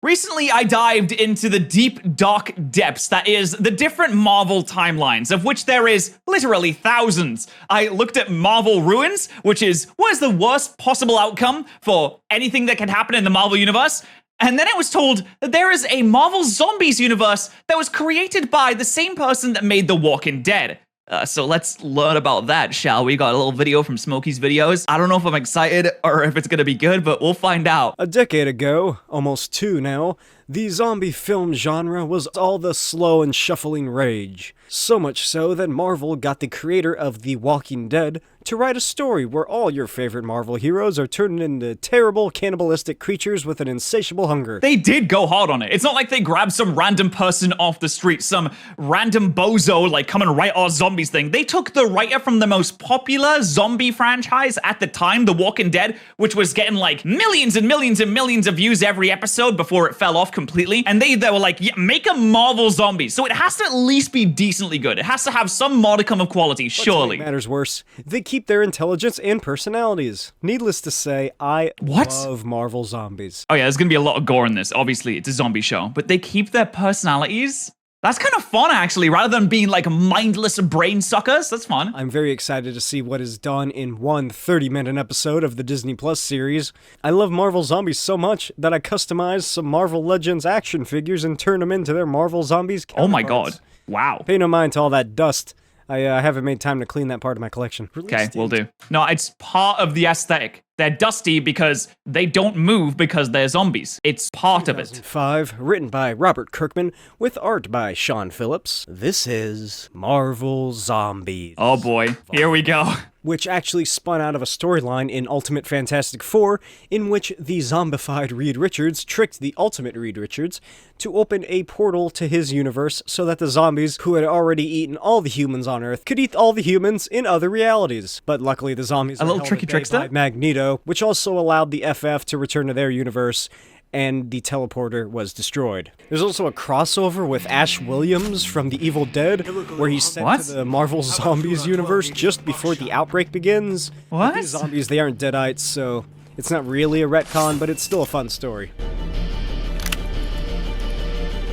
Recently, I dived into the deep, dark depths that is the different Marvel timelines, of which there is literally thousands. I looked at Marvel Ruins, which is what is the worst possible outcome for anything that can happen in the Marvel Universe. And then it was told that there is a Marvel Zombies universe that was created by the same person that made The Walking Dead. So let's learn about that, shall we? Got a little video from Smokey's videos. I don't know if I'm excited or if it's gonna be good, but we'll find out. A decade ago, almost two now, the zombie film genre was all the slow and shuffling rage. So much so that Marvel got the creator of The Walking Dead to write a story where all your favorite Marvel heroes are turned into terrible, cannibalistic creatures with an insatiable hunger. They did go hard on it. It's not like they grabbed some random person off the street, some random bozo like come and write our zombies thing. They took the writer from the most popular zombie franchise at the time, The Walking Dead, which was getting like millions and millions and millions of views every episode before it fell off completely. And they were like, yeah, make a Marvel zombie. So it has to at least be decently good. It has to have some modicum of quality, surely. What matters worse, they keep their intelligence and personalities. Needless to say, I love Marvel zombies. Oh yeah, there's gonna be a lot of gore in this. Obviously, it's a zombie show, but they keep their personalities. That's kind of fun, actually, rather than being like mindless brain suckers. That's fun. I'm very excited to see what is done in one 30-minute episode of the Disney Plus series. I love Marvel Zombies so much that I customized some Marvel Legends action figures and turned them into their Marvel Zombies counterparts. Oh my god. Wow. Pay no mind to all that dust. I haven't made time to clean that part of my collection. Okay, we'll do. No, it's part of the aesthetic. They're dusty because they don't move because they're zombies. It's part of it. 2005, written by Robert Kirkman, with art by Sean Phillips. This is Marvel Zombies. Oh boy, here we go. Which actually spun out of a storyline in Ultimate Fantastic Four, in which the zombified Reed Richards tricked the Ultimate Reed Richards to open a portal to his universe so that the zombies, who had already eaten all the humans on Earth, could eat all the humans in other realities. But luckily the zombies were held at bay by Magneto, which also allowed the FF to return to their universe, and the teleporter was destroyed. There's also a crossover with Ash Williams from The Evil Dead, where he's sent to the Marvel Zombies universe just before the outbreak begins. What? These zombies, they aren't Deadites, so it's not really a retcon, but it's still a fun story.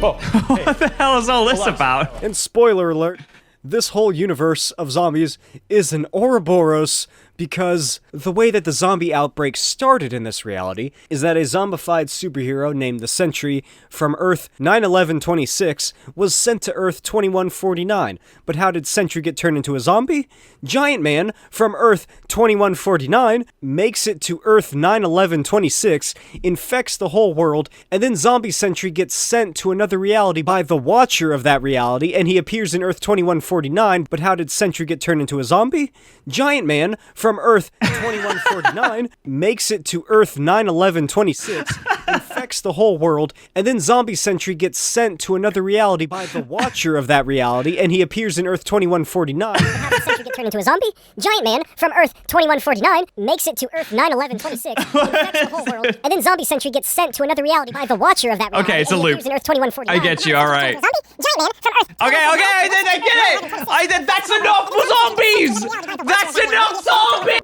Oh, what the hell is all this about? And spoiler alert, this whole universe of zombies is an Ouroboros, because the way that the zombie outbreak started in this reality is that a zombified superhero named the Sentry from Earth 9/11/26 was sent to Earth 2149. But how did Sentry get turned into a zombie? Giant Man from Earth 2149 makes it to Earth 9/11/26, infects the whole world, and then Zombie Sentry gets sent to another reality by the Watcher of that reality, and he appears in Earth 2149. But how did Sentry get turned into a zombie? Giant Man from Earth 2149 makes it to Earth 9/11/26, infects the whole world, and then Zombie Sentry gets sent to another reality by the Watcher of that reality, and he appears in Earth 2149. How did Sentry get turned into a zombie? Giant Man from Earth 2149 makes it to Earth 9/11/26, infects the whole world, and then Zombie Sentry gets sent to another reality by the Watcher of that reality. Okay, it's a loop. In Earth 2149. I get you, alright. Giant Man from Earth. Okay, I get it! That's enough for zombies! That's enough zombies!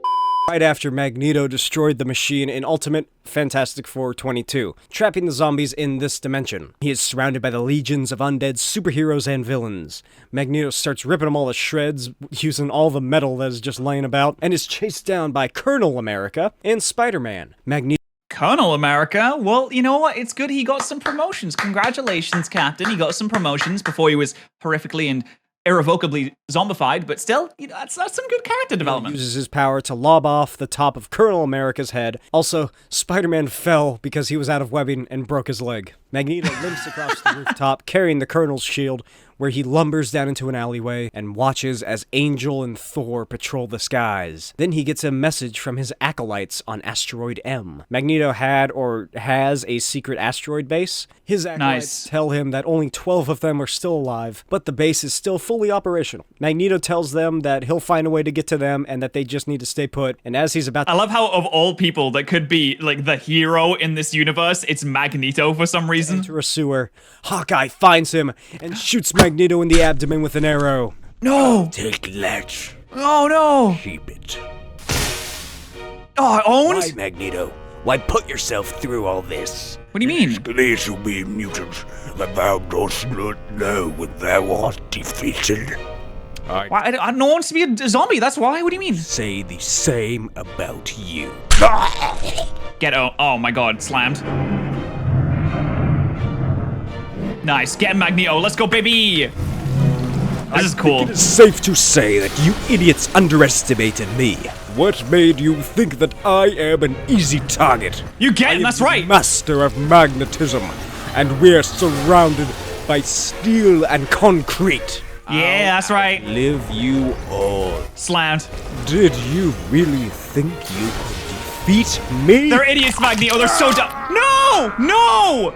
Right after Magneto destroyed the machine in Ultimate Fantastic Four 22, trapping the zombies in this dimension. He is surrounded by the legions of undead superheroes and villains. Magneto starts ripping them all to shreds, using all the metal that is just laying about, and is chased down by Colonel America and Spider-Man. Colonel America? Well, you know what? It's good he got some promotions. Congratulations, Captain. He got some promotions before he was horrifically and irrevocably zombified, but still, you know, that's some good character development. He uses his power to lob off the top of Colonel America's head. Also, Spider-Man fell because he was out of webbing and broke his leg. Magneto limps across the rooftop, carrying the Colonel's shield, where he lumbers down into an alleyway and watches as Angel and Thor patrol the skies. Then he gets a message from his Acolytes on Asteroid M. Magneto had or has a secret asteroid base. His Acolytes tell him that only 12 of them are still alive, but the base is still fully operational. Magneto tells them that he'll find a way to get to them and that they just need to stay put, and as he's about to— I love how of all people that could be, like, the hero in this universe, it's Magneto for some reason. Enter a sewer, Hawkeye finds him and shoots Magneto in the abdomen with an arrow. No! Take that. Oh no! Keep it. Oh, owned? Why, Magneto? Why put yourself through all this? What do you mean? Please to be mutant, that thou dost not know when thou art defeated. Why, I don't want to be a zombie, that's why. What do you mean? Say the same about you. Get oh my god, slammed. Nice, get Magneto, let's go, baby! This is cool. It is safe to say that you idiots underestimated me. What made you think that I am an easy target? You get it, that's right! Master of magnetism, and we're surrounded by steel and concrete. Yeah, that's right. Live you all. Slammed. Did you really think you could defeat me? They're idiots, Magneto, they're so dumb. No! No!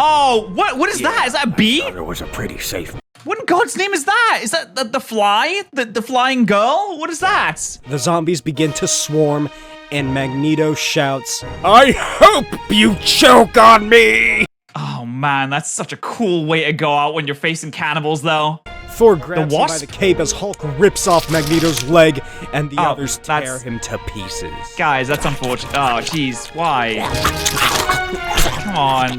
Oh, what is that? Is that a bee? It was a pretty safe. What in God's name is that? Is that the fly? The flying girl? What is that? The zombies begin to swarm, and Magneto shouts, I hope you choke on me! Oh man, that's such a cool way to go out when you're facing cannibals though. Thor grabs him by wasp? the cape as Hulk rips off Magneto's leg, and the Oh, others tear that's- him to pieces. Guys, that's unfortunate. Oh, jeez, why? Come on.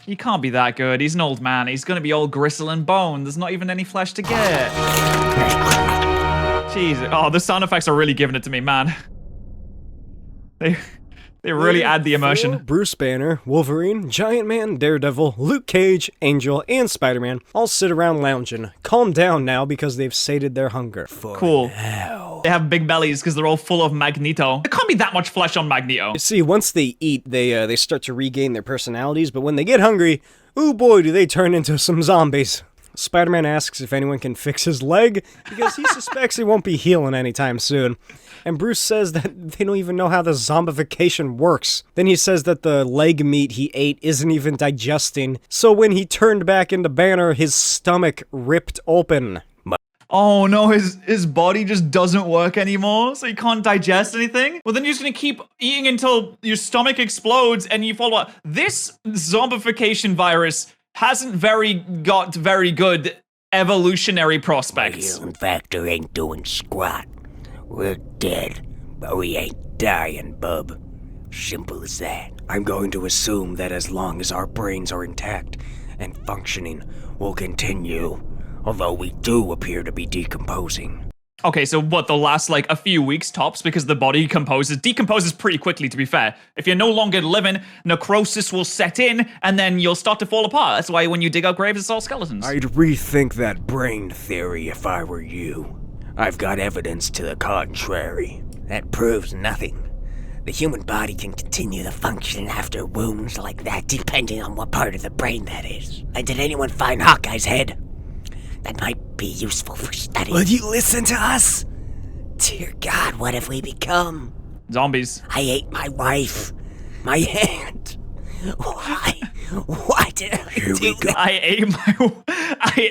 He can't be that good. He's an old man. He's gonna be all gristle and bone. There's not even any flesh to get. Jeez. Oh, the sound effects are really giving it to me, man. They really add the emotion. Thor, Bruce Banner, Wolverine, Giant Man, Daredevil, Luke Cage, Angel, and Spider-Man all sit around lounging. Calm down now because they've sated their hunger. Cool. They have big bellies because they're all full of Magneto. There can't be that much flesh on Magneto. You see, once they eat, they start to regain their personalities, but when they get hungry, oh boy, do they turn into some zombies. Spider-Man asks if anyone can fix his leg, because he suspects he won't be healing anytime soon. And Bruce says that they don't even know how the zombification works. Then he says that the leg meat he ate isn't even digesting, so when he turned back into Banner, his stomach ripped open. Oh no, his body just doesn't work anymore, so he can't digest anything? Well, then you're just gonna keep eating until your stomach explodes and you fall out. This zombification virus hasn't got very good evolutionary prospects. Healing factor ain't doing squat. We're dead, but we ain't dying, bub. Simple as that. I'm going to assume that as long as our brains are intact and functioning, we'll continue. Although we do appear to be decomposing. Okay, so what, they'll last like a few weeks tops because the body decomposes pretty quickly, to be fair. If you're no longer living, necrosis will set in, and then you'll start to fall apart. That's why when you dig out graves, it's all skeletons. I'd rethink that brain theory if I were you. I've got evidence to the contrary. That proves nothing. The human body can continue to function after wounds like that, depending on what part of the brain that is. And did anyone find Hawkeye's head? That might be useful for study. Will you listen to us? Dear God, what have we become? Zombies. I ate my wife. My aunt. Why? Why did I do that? I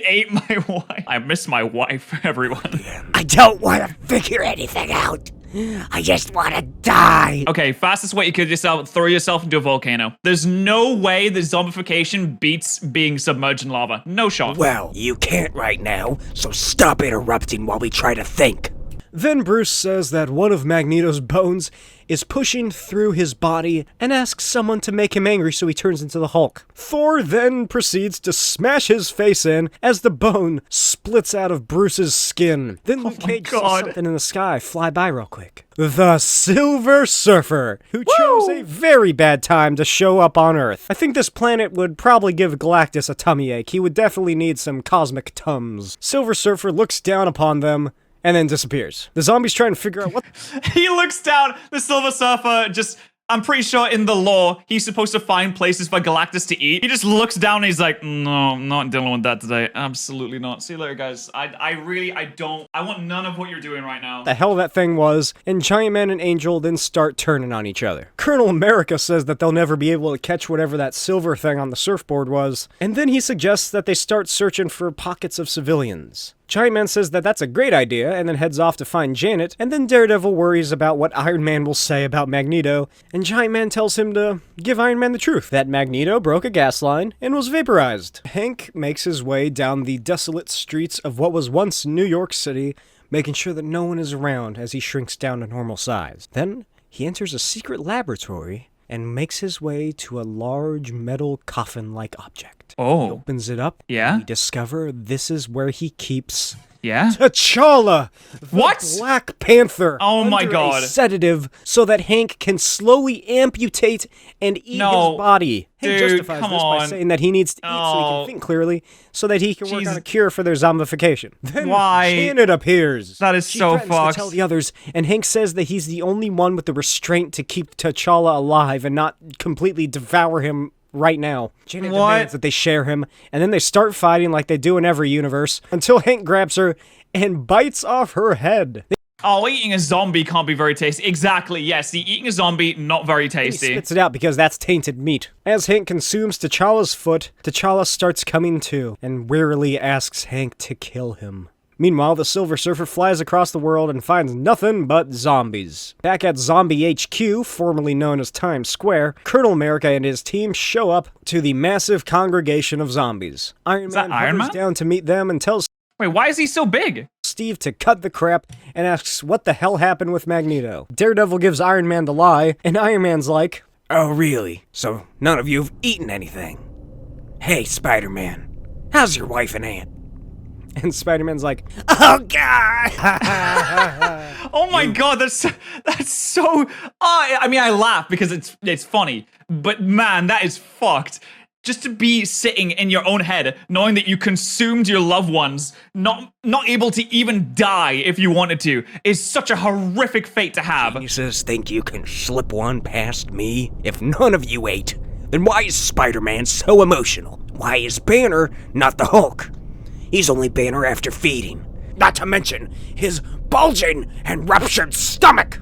ate my wife. I miss my wife, everyone. I don't want to figure anything out. I just want to die. Okay, fastest way you could yourself, throw yourself into a volcano. There's no way the zombification beats being submerged in lava. No shot. Well, you can't right now, so stop interrupting while we try to think. Then Bruce says that one of Magneto's bones is pushing through his body and asks someone to make him angry so he turns into the Hulk. Thor then proceeds to smash his face in as the bone splits out of Bruce's skin. Then Luke Cage sees something in the sky fly by real quick. The Silver Surfer, who chose a very bad time to show up on Earth. I think this planet would probably give Galactus a tummy ache. He would definitely need some cosmic Tums. Silver Surfer looks down upon them and then disappears. The zombies trying to figure out what... He looks down, the Silver Surfer just... I'm pretty sure in the lore, he's supposed to find places for Galactus to eat. He just looks down and he's like, no, I'm not dealing with that today. Absolutely not. See you later, guys. I want none of what you're doing right now. The hell that thing was, and Giant Man and Angel then start turning on each other. Colonel America says that they'll never be able to catch whatever that silver thing on the surfboard was, and then he suggests that they start searching for pockets of civilians. Giant Man says that that's a great idea, and then heads off to find Janet, and then Daredevil worries about what Iron Man will say about Magneto, and Giant Man tells him to give Iron Man the truth, that Magneto broke a gas line and was vaporized. Hank makes his way down the desolate streets of what was once New York City, making sure that no one is around as he shrinks down to normal size. Then, he enters a secret laboratory and makes his way to a large metal coffin-like object. Oh. He opens it up, Yeah? and we discover this is where he keeps Yeah? T'Challa, the What? Black Panther, Oh my under God. a sedative so that Hank can slowly amputate and eat No. his body. Hank Dude, justifies come this by on. saying that he needs to eat so he Oh. can think clearly, so that he can work on Jesus. a cure for their zombification. Then Why? Janet appears. That is She so threatens fucked. to tell the others, and Hank says that he's the only one with the restraint to keep T'Challa alive and not completely devour him right now. Janet What? demands that they share him, and then they start fighting like they do in every universe, until Hank grabs her and bites off her head. Oh, eating a zombie can't be very tasty. Exactly, yes. Eating a zombie, not very He tasty. spits it out because that's tainted meat. As Hank consumes T'Challa's foot, T'Challa starts coming to, and wearily asks Hank to kill him. Meanwhile, the Silver Surfer flies across the world and finds nothing but zombies. Back at Zombie HQ, formerly known as Times Square, Colonel America and his team show up to the massive congregation of zombies. Iron that Man Iron hovers Man? down to meet them and tells Wait, why is he so big? Steve to cut the crap and asks what the hell happened with Magneto. Daredevil gives Iron Man the lie, and Iron Man's like, Oh, really? So none of you have eaten anything? Hey, Spider-Man, how's your wife and aunt? and Spider-Man's like, Oh, God! Oh my god, that's so. I mean, I laugh because it's funny, but man, that is fucked. Just to be sitting in your own head, knowing that you consumed your loved ones, not able to even die if you wanted to, is such a horrific fate to have. Geniuses think you can slip one past me? If none of you ate, then why is Spider-Man so emotional? Why is Banner not the Hulk? He's only Banner after feeding. Not to mention his bulging and ruptured stomach!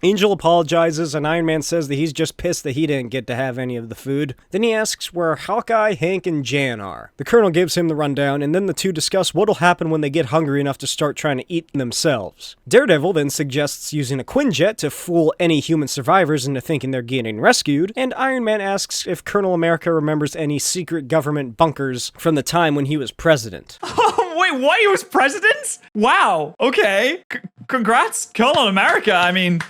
Angel apologizes, and Iron Man says that he's just pissed that he didn't get to have any of the food. Then he asks where Hawkeye, Hank, and Jan are. The Colonel gives him the rundown, and then the two discuss what'll happen when they get hungry enough to start trying to eat themselves. Daredevil then suggests using a Quinjet to fool any human survivors into thinking they're getting rescued, and Iron Man asks if Colonel America remembers any secret government bunkers from the time when he was president. Wait, what? He was president? Wow. Okay. Congrats, Colonel America. I mean,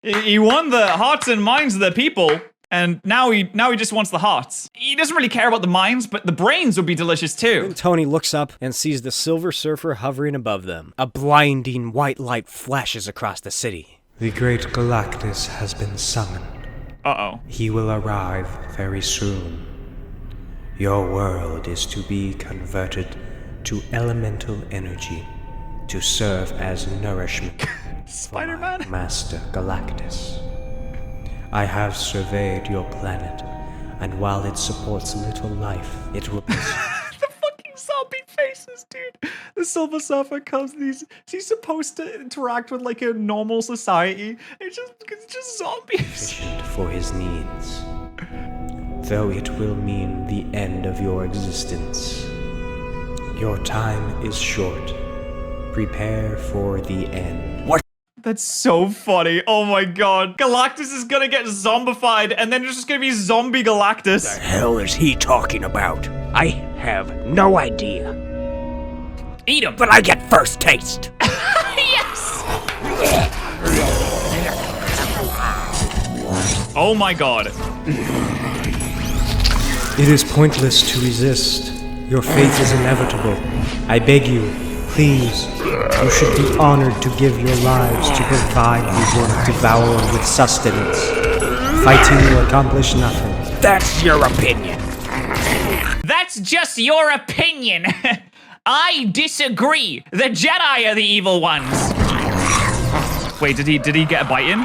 he won the hearts and minds of the people, and now he just wants the hearts. He doesn't really care about the minds, but the brains would be delicious too. Tony looks up and sees the Silver Surfer hovering above them. A blinding white light flashes across the city. The great Galactus has been summoned. Uh-oh. He will arrive very soon. Your world is to be converted to elemental energy to serve as nourishment Spider-Man? for my Master Galactus. I have surveyed your planet, and while it supports little life, it will be... The fucking zombie faces, dude. The Silver Surfer comes and he's supposed to interact with like a normal society. It's just zombies. sufficient for his needs, though it will mean the end of your existence. Your time is short. Prepare for the end. That's so funny. Oh my god. Galactus is gonna get zombified and then there's just gonna be zombie Galactus. The hell is he talking about? I have no idea. Eat him. But I get first taste. Yes! Oh my god. It is pointless to resist. Your fate is inevitable. I beg you, please. You should be honored to give your lives to provide the one devoured with sustenance. Fighting will accomplish nothing. That's your opinion. That's just your opinion. I disagree. The Jedi are the evil ones. Wait, did he get a bite in?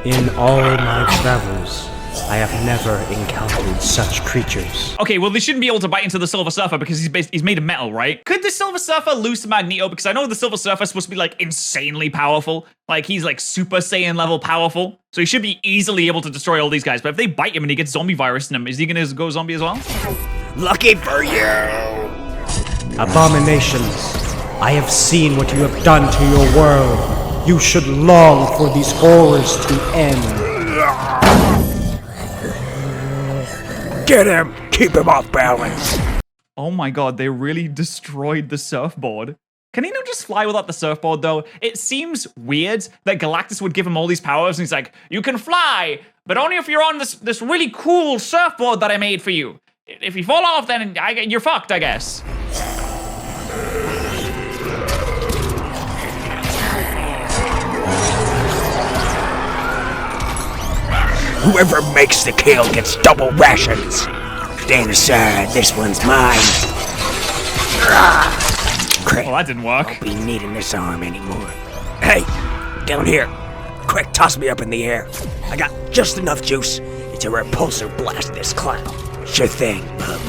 In all my travels, I have never encountered such creatures. Okay, well, they shouldn't be able to bite into the Silver Surfer because he's made of metal, right? Could the Silver Surfer lose Magneto? Because I know the Silver Surfer is supposed to be, like, insanely powerful. Like, he's, like, Super Saiyan level powerful. So he should be easily able to destroy all these guys. But if they bite him and he gets zombie virus in him, is he gonna go zombie as well? Lucky for you. Abominations, I have seen what you have done to your world. You should long for these horrors to end. Get him. Keep him off balance. Oh my god, they really destroyed the surfboard. Can he not just fly without the surfboard, though? It seems weird that Galactus would give him all these powers, and he's like, you can fly, but only if you're on this really cool surfboard that I made for you. If you fall off, then you're fucked, I guess. Whoever makes the kill gets double rations. Stand aside, this one's mine. Quick, Well, that didn't work. won't be needing this arm anymore. Hey, down here. Quick, toss me up in the air. I got just enough juice to repulsor blast this clown. Sure thing, bub.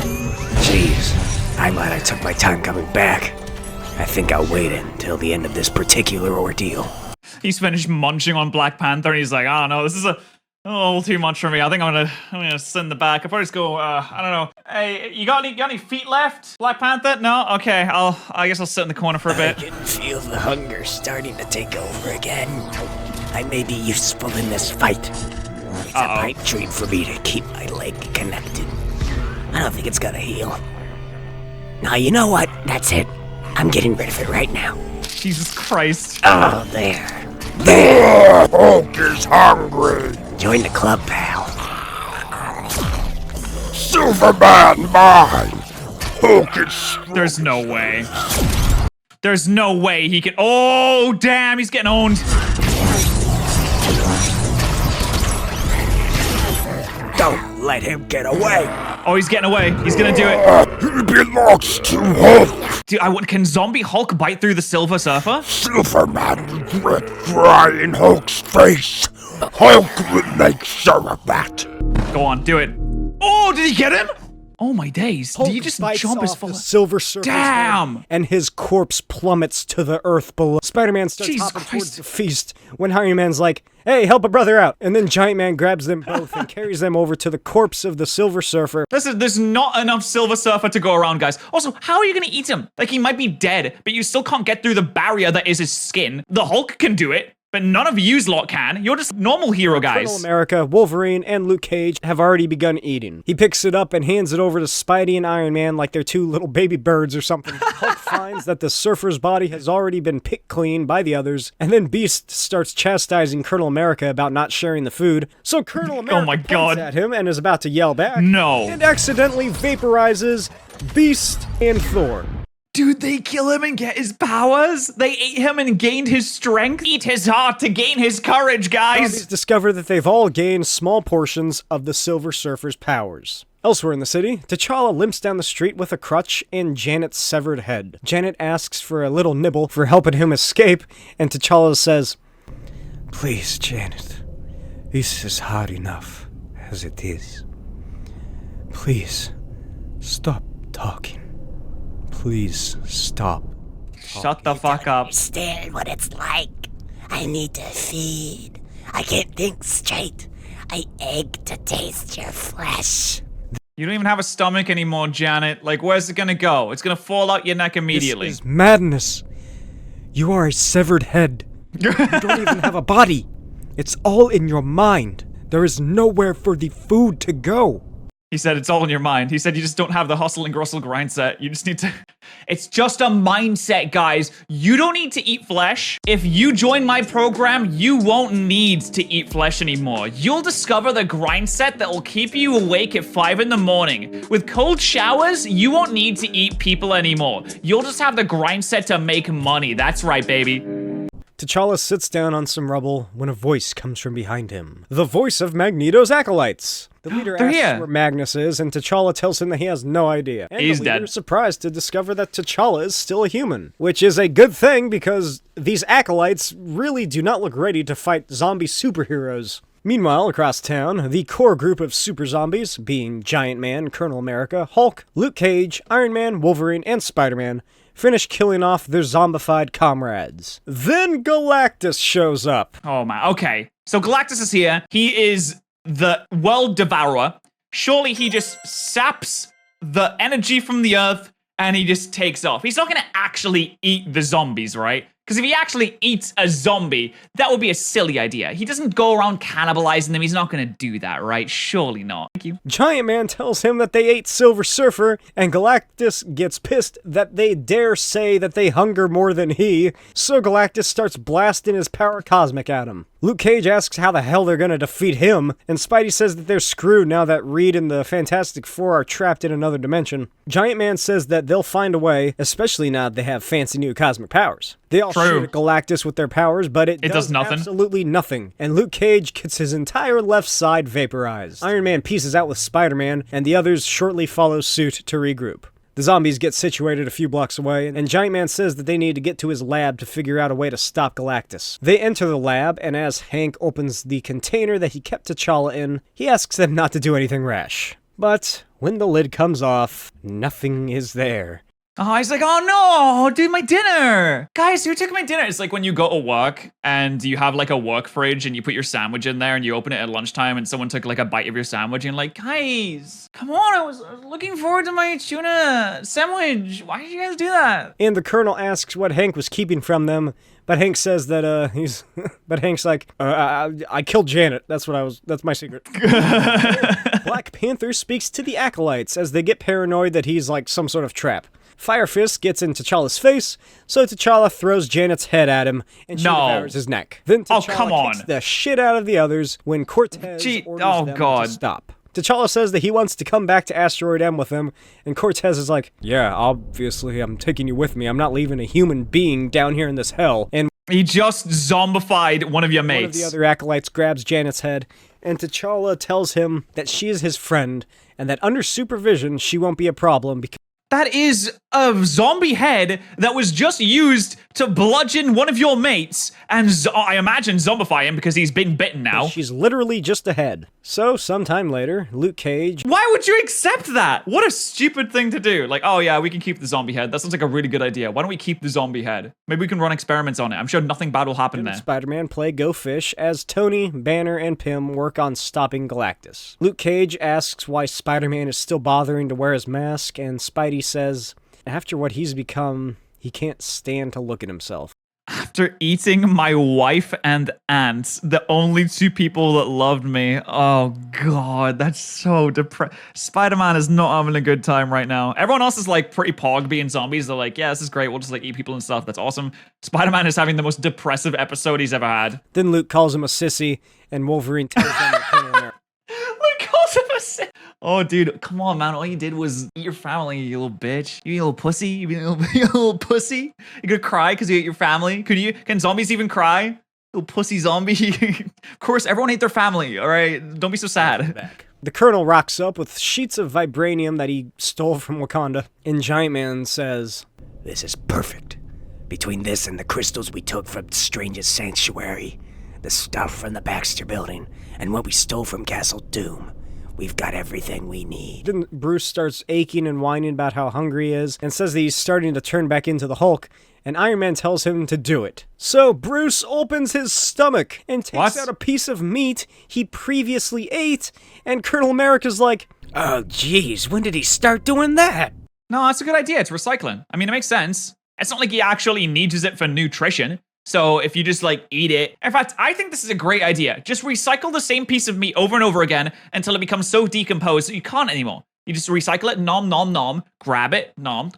Jeez, I'm glad I took my time coming back. I think I'll wait until the end of this particular ordeal. He's finished munching on Black Panther, and he's like, I don't know, this is a little too much for me. I think I'm gonna sit in the back. I'll probably just go, I don't know. Hey, you got any feet left, Black Panther? No? Okay, I guess I'll sit in the corner for a I bit. can feel the hunger starting to take over again. I may be useful in this fight. It's a pipe dream for me to keep my leg connected. I don't think it's gonna heal. Now, you know what? That's it. I'm getting rid of it right now. Jesus Christ. Oh, there. Hulk is hungry. Join the club, pal. Silverman mine. Hulk is There's no way. There's no way he can. Oh, damn, he's getting owned. Don't let him get away. Oh, he's getting away. He's gonna do it. he belongs to Hulk. Dude, can Zombie Hulk bite through the Silver Surfer? Silverman will red fry in Hulk's face. Hulk will make sure of that. Go on, do it. Oh, did he get him? Oh my days. Hulk Did he just bites jump his off full... the Silver Surfer's Damn! head, and his corpse plummets to the earth below. Spider-Man starts Jesus hopping Christ. towards the feast when Iron Man's like, hey, help a brother out. And then Giant Man grabs them both and carries them over to the corpse of the Silver Surfer. Listen, there's not enough Silver Surfer to go around, guys. Also, how are you gonna eat him? Like, he might be dead, but you still can't get through the barrier that is his skin. The Hulk can do it, but none of yous lot can. You're just normal hero Colonel guys. America, Wolverine, and Luke Cage have already begun eating. He picks it up and hands it over to Spidey and Iron Man like they're two little baby birds or something. Hulk finds that the Surfer's body has already been picked clean by the others, and then Beast starts chastising Colonel America about not sharing the food. So Colonel America my points God. at him and is about to yell back. No. And accidentally vaporizes Beast and Thor. Dude, they kill him and get his powers? They ate him and gained his strength? Eat his heart to gain his courage, Zombies guys! discover that they've all gained small portions of the Silver Surfer's powers. Elsewhere in the city, T'Challa limps down the street with a crutch and Janet's severed head. Janet asks for a little nibble for helping him escape, and T'Challa says, Please, Janet. This is hard enough as it is. Please, stop talking. Please, stop. Shut the fuck up. Understand what it's like. I need to feed. I can't think straight. I ache to taste your flesh. You don't even have a stomach anymore, Janet. Like, where's it gonna go? It's gonna fall out your neck immediately. This is madness. You are a severed head. You don't even have a body. It's all in your mind. There is nowhere for the food to go. He said it's all in your mind. He said you just don't have the hustle and grustle grind set. You just need to... It's just a mindset, guys. You don't need to eat flesh. If you join my program, you won't need to eat flesh anymore. You'll discover the grind set that will keep you awake at 5 in the morning. With cold showers, you won't need to eat people anymore. You'll just have the grind set to make money. That's right, baby. T'Challa sits down on some rubble when a voice comes from behind him. The voice of Magneto's Acolytes. The leader They're asks here. where Magnus is, and T'Challa tells him that he has no idea. And He's the leader dead. is surprised to discover that T'Challa is still a human. Which is a good thing, because these Acolytes really do not look ready to fight zombie superheroes. Meanwhile, across town, the core group of super zombies, being Giant Man, Colonel America, Hulk, Luke Cage, Iron Man, Wolverine, and Spider-Man, finish killing off their zombified comrades. Then Galactus shows up. Oh, man. Okay. So Galactus is here. He is the world devourer. Surely he just saps the energy from the earth and he just takes off. He's not going to actually eat the zombies, right? Because if he actually eats a zombie, that would be a silly idea. He doesn't go around cannibalizing them. He's not going to do that, right? Surely not. Thank you. Giant Man tells him that they ate Silver Surfer, and Galactus gets pissed that they dare say that they hunger more than he, so Galactus starts blasting his power cosmic at him. Luke Cage asks how the hell they're gonna defeat him, and Spidey says that they're screwed now that Reed and the Fantastic Four are trapped in another dimension. Giant Man says that they'll find a way, especially now that they have fancy new cosmic powers. They all shoot at Galactus with their powers, but it does nothing. Absolutely nothing. And Luke Cage gets his entire left side vaporized. Iron Man pieces out with Spider-Man, and the others shortly follow suit to regroup. The zombies get situated a few blocks away, and Giant Man says that they need to get to his lab to figure out a way to stop Galactus. They enter the lab, and as Hank opens the container that he kept T'Challa in, he asks them not to do anything rash. But when the lid comes off, nothing is there. Oh, he's like, oh no, dude, my dinner. Guys, who took my dinner? It's like when you go to work and you have like a work fridge and you put your sandwich in there and you open it at lunchtime and someone took like a bite of your sandwich and you're like, guys, come on, I was looking forward to my tuna sandwich. Why did you guys do that? And the Colonel asks what Hank was keeping from them, but Hank says that, but Hank's like, I killed Janet. That's my secret. Black Panther speaks to the Acolytes as they get paranoid that he's like some sort of trap. Fire Fist gets in T'Challa's face, so T'Challa throws Janet's head at him, and she devours his neck. Then T'Challa kicks the shit out of the others when Cortez orders them to stop. T'Challa says that he wants to come back to Asteroid M with him, and Cortez is like, yeah, obviously I'm taking you with me. I'm not leaving a human being down here in this hell. And he just zombified one of your mates. One of the other Acolytes grabs Janet's head, and T'Challa tells him that she is his friend, and that under supervision she won't be a problem because that is a zombie head that was just used to bludgeon one of your mates and I imagine zombify him because he's been bitten now. She's literally just a head. So, sometime later, Luke Cage... Why would you accept that? What a stupid thing to do. Like, oh yeah, we can keep the zombie head. That sounds like a really good idea. Why don't we keep the zombie head? Maybe we can run experiments on it. I'm sure nothing bad will happen there. Spider-Man play Go Fish as Tony, Banner, and Pym work on stopping Galactus. Luke Cage asks why Spider-Man is still bothering to wear his mask, and Spidey says, after what he's become, he can't stand to look at himself. After eating my wife and aunt, the only two people that loved me. Oh god, that's so depressing. Spider-Man is not having a good time right now. Everyone else is like pretty pog being zombies. They're like, yeah, this is great. We'll just like eat people and stuff. That's awesome. Spider-Man is having the most depressive episode he's ever had. Then Luke calls him a sissy, and Wolverine tells him that Colonel America. Luke calls him a sissy. Oh, dude, come on, man. All you did was eat your family, you little bitch. You little pussy. You little pussy. You gonna cry because you ate your family? Can zombies even cry? Little pussy zombie. Of course, everyone ate their family, all right? Don't be so sad. The Colonel rocks up with sheets of vibranium that he stole from Wakanda. And Giant Man says, this is perfect. Between this and the crystals we took from Strange's Sanctuary, the stuff from the Baxter Building, and what we stole from Castle Doom, we've got everything we need. Then Bruce starts aching and whining about how hungry he is, and says that he's starting to turn back into the Hulk, and Iron Man tells him to do it. So Bruce opens his stomach and takes out a piece of meat he previously ate, and Colonel America's like, oh jeez, when did he start doing that? No, that's a good idea. It's recycling. I mean, it makes sense. It's not like he actually needs it for nutrition. So if you just like eat it, in fact, I think this is a great idea. Just recycle the same piece of meat over and over again until it becomes so decomposed that you can't anymore. You just recycle it, nom, nom, nom, grab it, nom.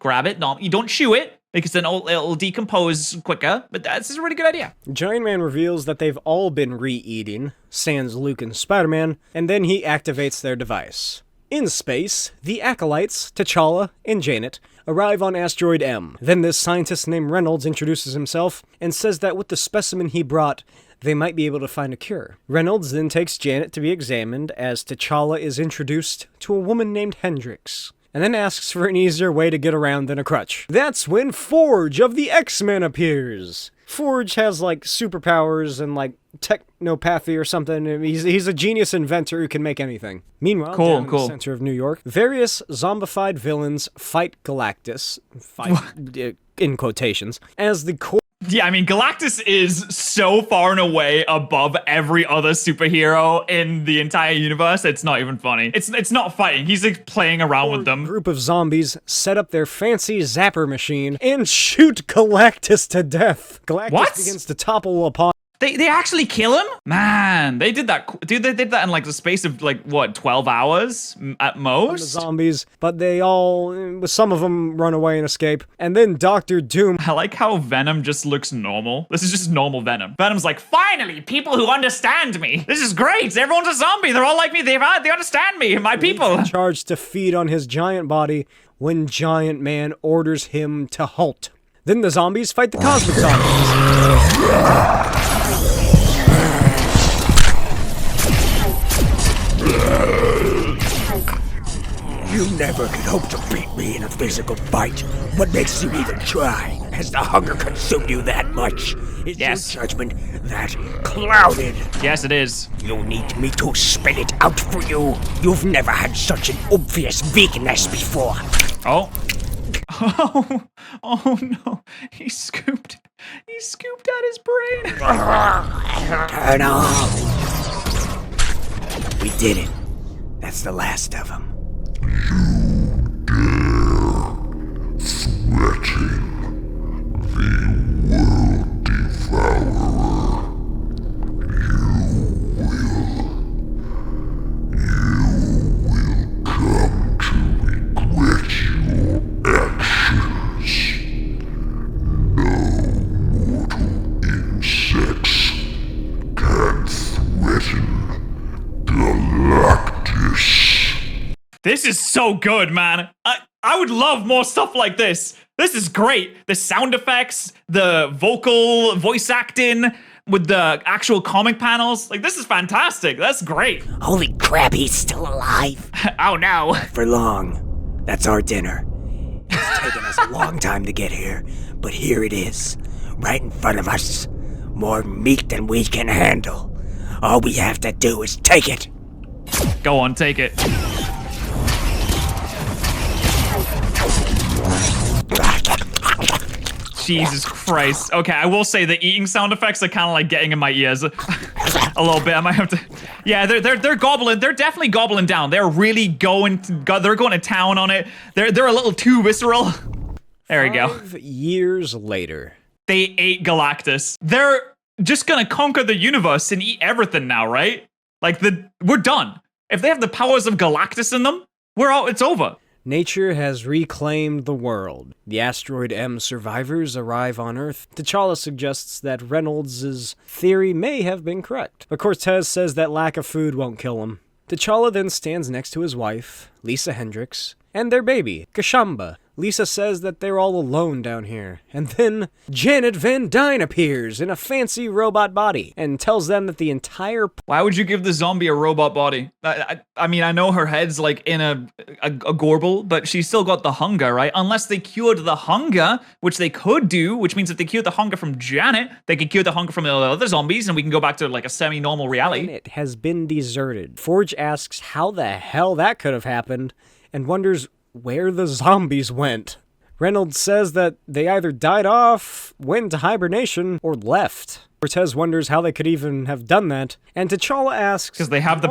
You don't chew it because then it'll decompose quicker, but that's a really good idea. Giant Man reveals that they've all been re-eating, sans Luke and Spider-Man, and then he activates their device. In space, the Acolytes, T'Challa, and Janet arrive on Asteroid M. Then this scientist named Reynolds introduces himself and says that with the specimen he brought, they might be able to find a cure. Reynolds then takes Janet to be examined as T'Challa is introduced to a woman named Hendrix, and then asks for an easier way to get around than a crutch. That's when Forge of the X-Men appears. Forge has like superpowers and like technopathy or something. He's a genius inventor who can make anything. Meanwhile, down in the center of New York, various zombified villains fight Galactus. In quotations. As the core... Yeah, I mean, Galactus is so far and away above every other superhero in the entire universe. It's not even funny. It's not fighting. He's like playing around with A them. group of zombies set up their fancy zapper machine and shoot Galactus to death. Galactus What? begins to topple upon. They actually kill him? Man, they did that. Dude, they did that in like the space of like, what, 12 hours at The most? zombies, but some of them run away and escape. And then Doctor Doom I like how Venom just looks normal. This is just normal Venom. Venom's like, finally, people who understand me. This is great. Everyone's a zombie. They're all like me. They understand me. My people. charged to feed on his giant body when Giant Man orders him to halt. Then the zombies fight the cosmic zombies. You never could hope to beat me in a physical fight. What makes you even try? Has the hunger consumed you that much? Is Yes. your judgment that clouded? Yes, it is. You need me to spell it out for you. You've never had such an obvious weakness before. Oh. Oh no. He scooped out his brain. Turn on. We did it. That's the last of them. This is so good, man. I would love more stuff like this. This is great. The sound effects, the voice acting with the actual comic panels. Like, this is fantastic. That's great. Holy crap, he's still alive. Oh no. For long. That's our dinner. It's taken us a long time to get here, but here it is, right in front of us. More meat than we can handle. All we have to do is take it. Go on, take it. Jesus Christ. Okay, I will say the eating sound effects are kind of like getting in my ears a little bit. I might have to. Yeah, they're gobbling. They're definitely gobbling down. They're really going to town on it. They're a little too visceral. There we go. 5 years later. They ate Galactus. They're just gonna conquer the universe and eat everything now, right? Like we're done. If they have the powers of Galactus in them, it's over. Nature has reclaimed the world. The asteroid M survivors arrive on Earth. T'Challa suggests that Reynolds' theory may have been correct, but Cortez says that lack of food won't kill him. T'Challa then stands next to his wife, Lisa Hendricks, and their baby, Kashamba. Lisa says that they're all alone down here. And then Janet Van Dyne appears in a fancy robot body and tells them that the entire... Why would you give the zombie a robot body? I mean, I know her head's like in a gorble, but she's still got the hunger, right? Unless they cured the hunger, which they could do, which means if they cured the hunger from Janet, they could cure the hunger from the other zombies, and we can go back to like a semi-normal reality. It has been deserted. Forge asks how the hell that could have happened and wonders where the zombies went. Reynolds says that they either died off, went into hibernation, or left. Cortez wonders how they could even have done that, and T'Challa asks... Because they have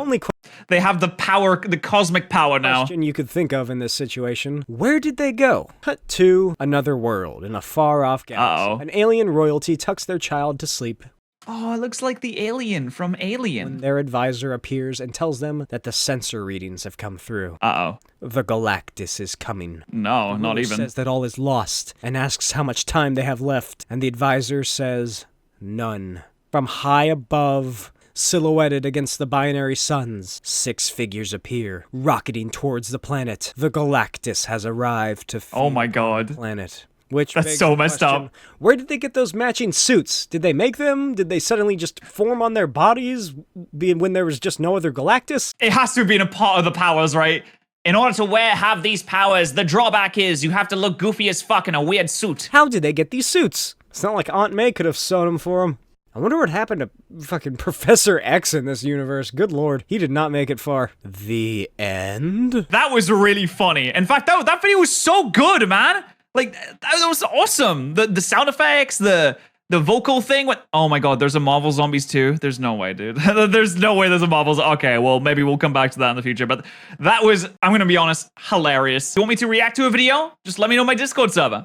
they have the power, the cosmic power now. Question you could think of in this situation: where did they go? Cut to another world in a far-off galaxy. Uh-oh. An alien royalty tucks their child to sleep. Oh, it looks like the alien from Alien. Their advisor appears and tells them that the sensor readings have come through. Uh-oh. The Galactus is coming. No, The not ruler even. says that all is lost and asks how much time they have left, and the advisor says none. From high above, silhouetted against the binary suns, 6 figures appear, rocketing towards the planet. The Galactus has arrived to feed Oh my god. the planet. Which That's begs so the messed question, up. where did they get those matching suits? Did they make them? Did they suddenly just form on their bodies when there was just no other Galactus? It has to have been a part of the powers, right? In order to have these powers, the drawback is you have to look goofy as fuck in a weird suit. How did they get these suits? It's not like Aunt May could have sewn them for them. I wonder what happened to fucking Professor X in this universe. Good lord, he did not make it far. The end? That was really funny. In fact, that video was so good, man. Like, that was awesome. The sound effects, the The vocal thing, what? Oh my god, there's a Marvel Zombies too? There's no way, dude. There's no way there's a Marvel. Okay, well, maybe we'll come back to that in the future, but that was, I'm gonna be honest, hilarious. You want me to react to a video? Just let me know my Discord server.